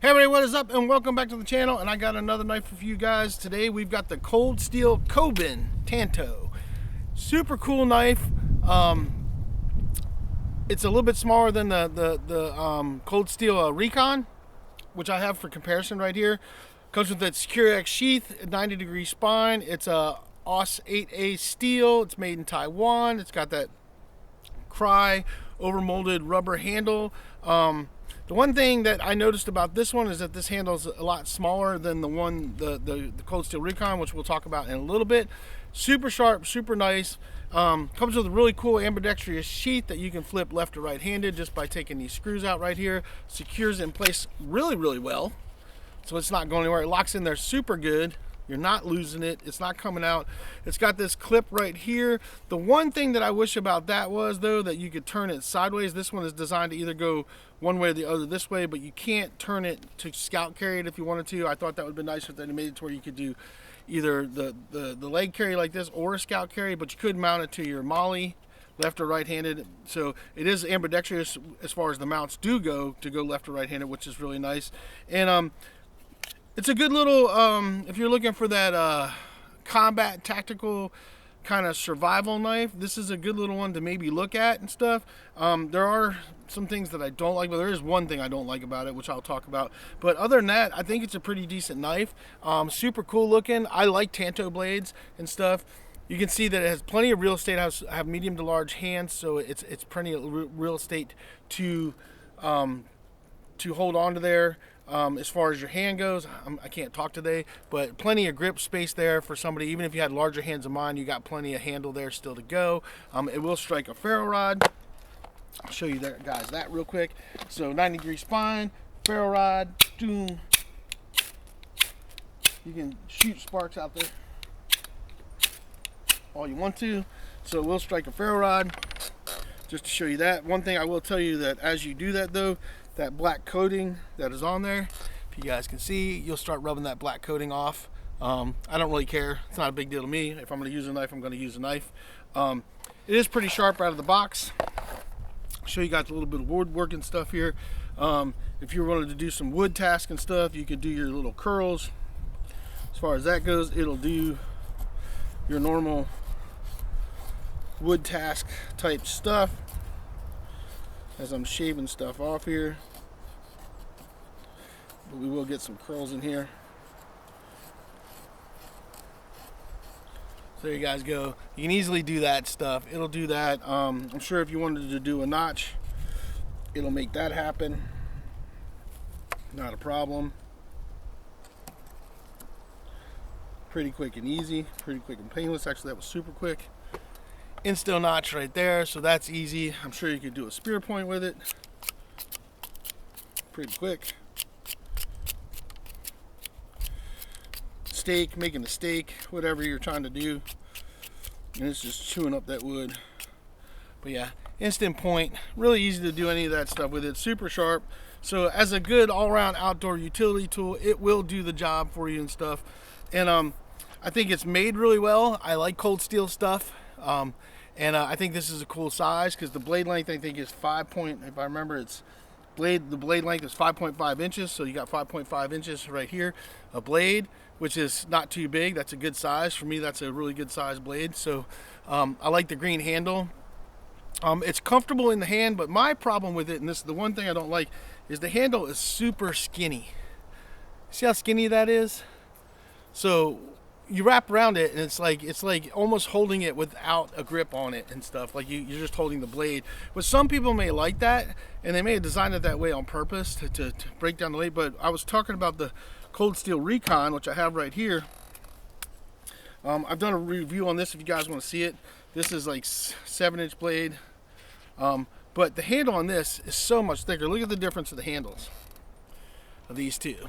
Hey everybody, what is up and welcome back to the channel, and I got another knife for you guys. Today we've got the Cold Steel Kobun Tanto. Super cool knife. It's a little bit smaller than the Cold Steel Recon, which I have for comparison right here. Comes with that Secure X sheath, 90-degree spine. It's a AUS 8A steel. It's made in Taiwan. It's got that Cry overmolded rubber handle. The one thing that I noticed about this one is that this handle is a lot smaller than the Cold Steel Recon, which we'll talk about in a little bit. Super sharp, super nice. Comes with a really cool ambidextrous sheath that you can flip left or right-handed just by taking these screws out right here. Secures it in place really, really well, so it's not going anywhere. It locks in there super good. You're not losing it. It's not coming out. It's got this clip right here. The one thing that I wish about that was, though, that you could turn it sideways. This one is designed to either go one way or the other this way, but you can't turn it to scout carry it if you wanted to. I thought that would be nice if they made it to where you could do either the leg carry like this or a scout carry, but you could mount it to your molly, left or right-handed. So it is ambidextrous as far as the mounts do go, to go left or right-handed, which is really nice. And it's a good little, if you're looking for that combat tactical kind of survival knife, this is a good little one to maybe look at and stuff. There are some things that I don't like, but there is one thing I don't like about it, which I'll talk about. But other than that, I think it's a pretty decent knife. Super cool looking. I like Tanto blades and stuff. You can see that it has plenty of real estate. I have medium to large hands, so it's plenty of real estate to hold on to there. As far as your hand goes, I can't talk today, but plenty of grip space there for somebody. Even if you had larger hands than mine, you got plenty of handle there still to go. It will strike a ferro rod. I'll show you that, guys, that real quick. So 90-degree spine, ferro rod, doom. You can shoot sparks out there all you want to. So it will strike a ferro rod, just to show you that. One thing I will tell you, that as you do that though, that black coating that is on there, if you guys can see, you'll start rubbing that black coating off. I don't really care. It's not a big deal to me. If I'm going to use a knife, I'm going to use a knife. It is pretty sharp out of the box. I'll show you guys a little bit of woodwork and stuff here. If you wanted to do some wood task and stuff, you could do your little curls. As far as that goes, it'll do your normal wood task type stuff. As I'm shaving stuff off here, but we will get some curls in here. So there you guys go. You can easily do that stuff. It'll do that. I'm sure if you wanted to do a notch, it'll make that happen. Not a problem. Pretty quick and easy. Pretty quick and painless. Actually, that was super quick. Insta notch right there, so that's easy. I'm sure you could do a spear point with it. Pretty quick. Steak, making a steak, whatever you're trying to do. And it's just chewing up that wood. But yeah, instant point. Really easy to do any of that stuff with it. Super sharp. So as a good all-around outdoor utility tool, it will do the job for you and stuff. And I think it's made really well. I like Cold Steel stuff. And I think this is a cool size, because the blade length, I think, is if I remember, the blade length is 5.5 inches. So you got 5.5 inches right here, a blade, which is not too big. That's a good size. For me, that's a really good size blade. So I like the green handle. It's comfortable in the hand, but my problem with it, and this is the one thing I don't like, is the handle is super skinny. See how skinny that is? So you wrap around it and it's like almost holding it without a grip on it and stuff. Like you're just holding the blade. But some people may like that, and they may have designed it that way on purpose to break down the blade. But I was talking about the Cold Steel Recon, which I have right here. I've done a review on this if you guys want to see it. This is like 7-inch blade. But the handle on this is so much thicker. Look at the difference of the handles of these two.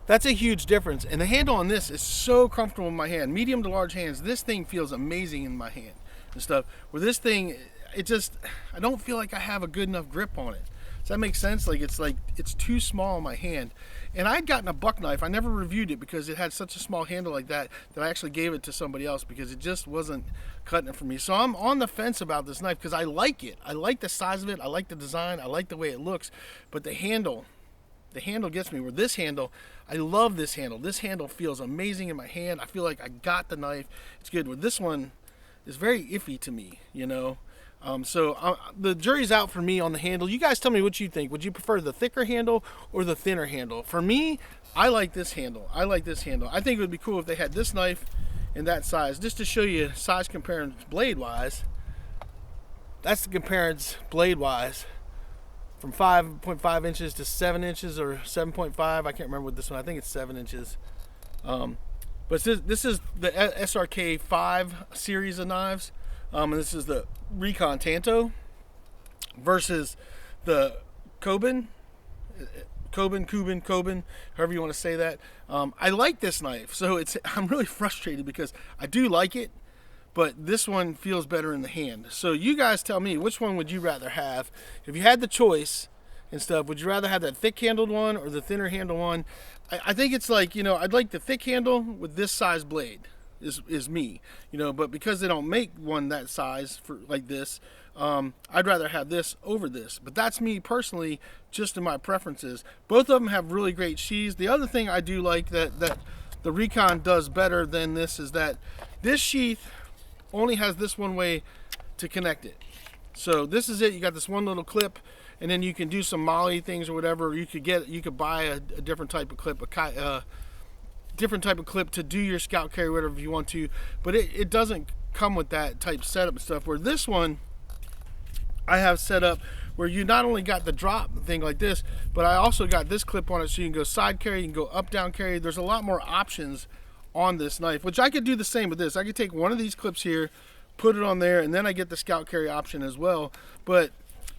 That's a huge difference, and the handle on this is so comfortable in my hand. Medium to large hands, this thing feels amazing in my hand and stuff. Where this thing, I don't feel like I have a good enough grip on it. Does that make sense? It's too small in my hand. And I'd gotten a buck knife. I never reviewed it because it had such a small handle like that I actually gave it to somebody else because it just wasn't cutting it for me. So I'm on the fence about this knife because I like it. I like the size of it. I like the design. I like the way it looks. But the handle The handle gets me. Where this handle, I love this handle. This handle feels amazing in my hand. I feel like I got the knife. It's good. With this one, it's very iffy to me, you know. The jury's out for me on the handle. You guys tell me what you think. Would you prefer the thicker handle or the thinner handle? For me, I like this handle. I like this handle. I think it would be cool if they had this knife in that size. Just to show you size comparing blade-wise. That's the comparison blade-wise. From 5.5 inches to 7 inches or 7.5. I can't remember what this one. I think it's 7 inches. But this is the SRK 5 series of knives. And this is the Recon Tanto versus the Kobun, however you want to say that. I like this knife, so I'm really frustrated because I do like it, but this one feels better in the hand. So you guys tell me, which one would you rather have? If you had the choice and stuff, would you rather have that thick-handled one or the thinner-handled one? I think it's like, you know, I'd like the thick handle with this size blade. Is me, you know, but because they don't make one that size for like this, I'd rather have this over this. But that's me personally, just in my preferences. Both of them have really great sheaths. The other thing I do like that the Recon does better than this is that this sheath only has this one way to connect it. So this is it. You got this one little clip, and then you can do some molly things or whatever. Or you could buy a different type of clip, different type of clip to do your scout carry, whatever you want to, but it doesn't come with that type setup and stuff. Where this one I have set up where you not only got the drop thing like this, but I also got this clip on it, so you can go side carry, you can go up down carry. There's a lot more options on this knife, which I could do the same with this. I could take one of these clips here, put it on there, and then I get the scout carry option as well. But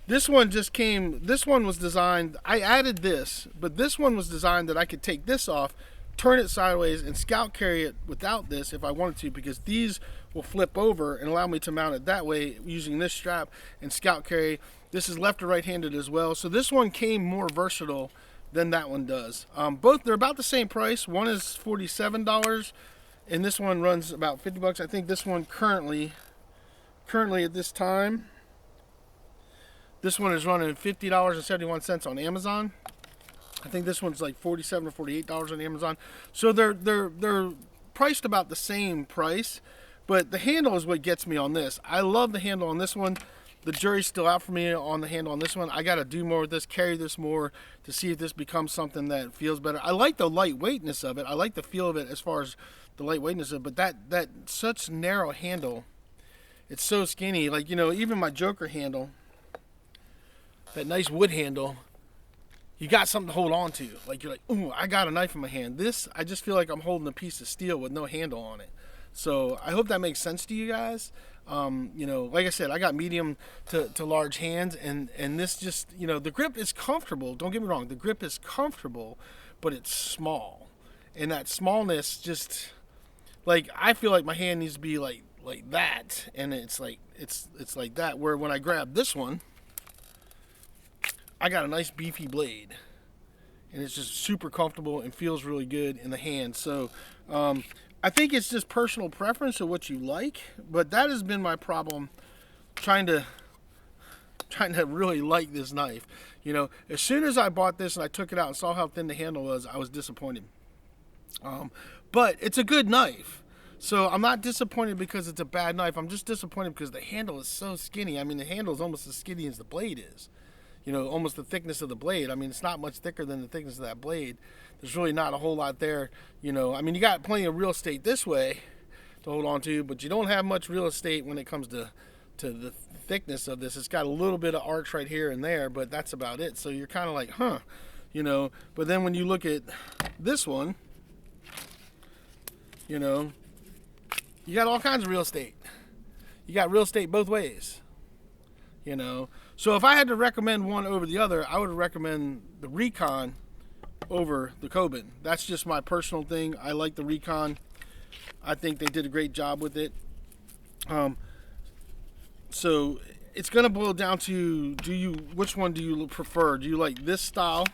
this one this one was designed, I added this, but this one was designed that I could take this off, turn it sideways, and scout carry it without this if I wanted to, because these will flip over and allow me to mount it that way using this strap and scout carry. This is left or right handed as well, so this one came more versatile than that one does. Both, they're about the same price. One is $47 and this one runs about 50 bucks. I think this one currently at this time, this one is running $50.71 on Amazon. I think this one's like $47 or $48 on Amazon. So they're priced about the same price, but the handle is what gets me on this. I love the handle on this one. The jury's still out for me on the handle on this one. I got to do more with this, carry this more to see if this becomes something that feels better. I like the lightweightness of it. I like the feel of it as far as the lightweightness of it, but that such narrow handle, it's so skinny. Like, you know, even my Joker handle, that nice wood handle, you got something to hold on to. Like, you're like, ooh, I got a knife in my hand. This, I just feel like I'm holding a piece of steel with no handle on it. So I hope that makes sense to you guys. You know, like I said, I got medium to large hands, and this just, you know, the grip is comfortable. Don't get me wrong, the grip is comfortable, but it's small. And that smallness just, like, I feel like my hand needs to be like that, and it's like like that. Where when I grab this one, I got a nice beefy blade, and it's just super comfortable and feels really good in the hand. So I think it's just personal preference of what you like, but that has been my problem trying to really like this knife. You know, as soon as I bought this and I took it out and saw how thin the handle was, I was disappointed. But it's a good knife. So I'm not disappointed because it's a bad knife. I'm just disappointed because the handle is so skinny. I mean, the handle is almost as skinny as the blade is. You know, almost the thickness of the blade. I mean, it's not much thicker than the thickness of that blade. There's really not a whole lot there. You know, I mean, you got plenty of real estate this way to hold on to, but you don't have much real estate when it comes to the thickness of this. It's got a little bit of arch right here and there, but that's about it. So you're kind of like, huh, you know. But then when you look at this one, you know, you got all kinds of real estate. You got real estate both ways, you know. So if I had to recommend one over the other, I would recommend the Recon over the Kobun. That's just my personal thing. I like the Recon. I think they did a great job with it. So it's going to boil down to, which one do you prefer? Do you like this style,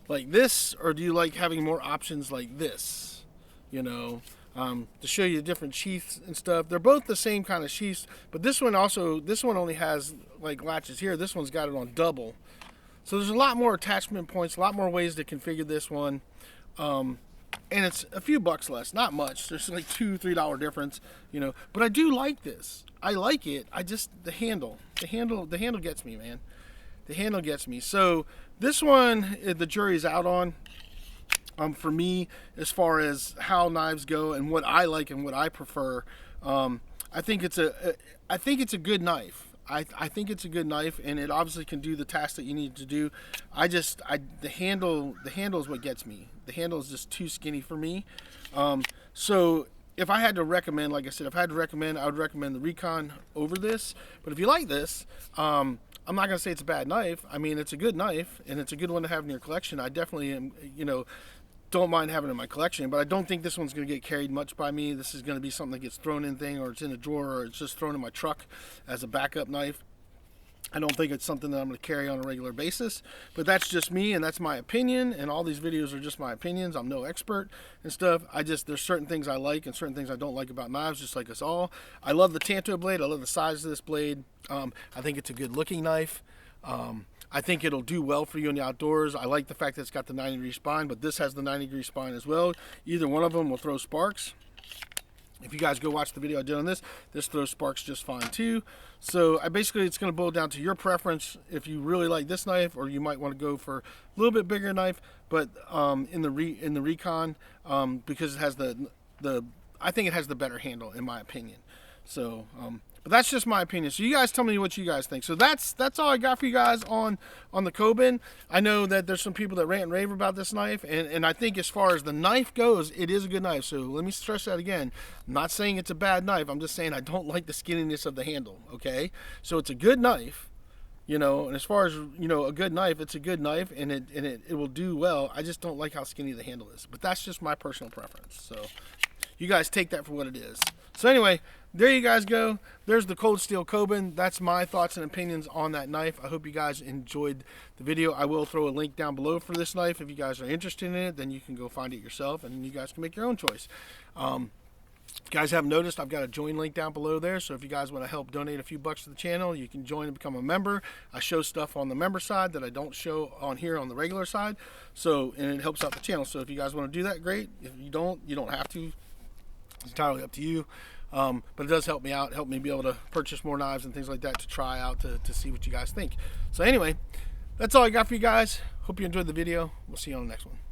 like this, or do you like having more options like this? You know, to show you the different sheaths and stuff. They're both the same kind of sheaths, but this one only has like latches here. This one's got it on double So there's a lot more attachment points, a lot more ways to configure this one. And it's a few bucks less, not much. There's like $2-3 difference, you know. But I do like this. I like it. I just the handle gets me, man. The handle gets me. So this one, the jury's out on. For me, as far as how knives go and what I like and what I prefer, I think it's a good knife. I think it's a good knife, and it obviously can do the task that you need to do. The handle is what gets me. The handle is just too skinny for me. So if I had to recommend, like I said, I would recommend the Recon over this. But if you like this, I'm not gonna say it's a bad knife. I mean, it's a good knife, and it's a good one to have in your collection. I definitely am, don't mind having it in my collection, but I don't think this one's going to get carried much by me. This is going to be something that gets thrown in thing, or it's in a drawer, or it's just thrown in my truck as a backup knife. I don't think it's something that I'm going to carry on a regular basis, but that's just me, and that's my opinion, and all these videos are just my opinions. I'm no expert and stuff. There's certain things I like and certain things I don't like about knives, just like us all. I love the Tanto blade. I love the size of this blade. I think it's a good looking knife. I think it'll do well for you in the outdoors. I like the fact that it's got the 90-degree spine, but this has the 90-degree spine as well. Either one of them will throw sparks. If you guys go watch the video I did on this throws sparks just fine too. So basically it's going to boil down to your preference if you really like this knife, or you might want to go for a little bit bigger knife, but in the Recon, because it has I think it has the better handle in my opinion. So but that's just my opinion. So you guys tell me what you guys think. So that's all I got for you guys on the Kobun. I know that there's some people that rant and rave about this knife, and I think as far as the knife goes, it is a good knife. So let me stress that again. I'm not saying it's a bad knife. I'm just saying I don't like the skinniness of the handle, okay? So it's a good knife, and as far as, a good knife, it's a good knife, and it will do well. I just don't like how skinny the handle is. But that's just my personal preference. So you guys take that for what it is. So anyway, there you guys go. There's the Cold Steel Kobun. That's my thoughts and opinions on that knife. I hope you guys enjoyed the video. I will throw a link down below for this knife. If you guys are interested in it, then you can go find it yourself, and you guys can make your own choice. If you guys haven't noticed, I've got a join link down below there. So if you guys want to help donate a few bucks to the channel, you can join and become a member. I show stuff on the member side that I don't show on here on the regular side. And it helps out the channel. So if you guys want to do that, great. If you don't have to. It's entirely up to you. But it does help me out, help me be able to purchase more knives and things like that to try out to see what you guys think. So anyway, that's all I got for you guys. Hope you enjoyed the video. We'll see you on the next one.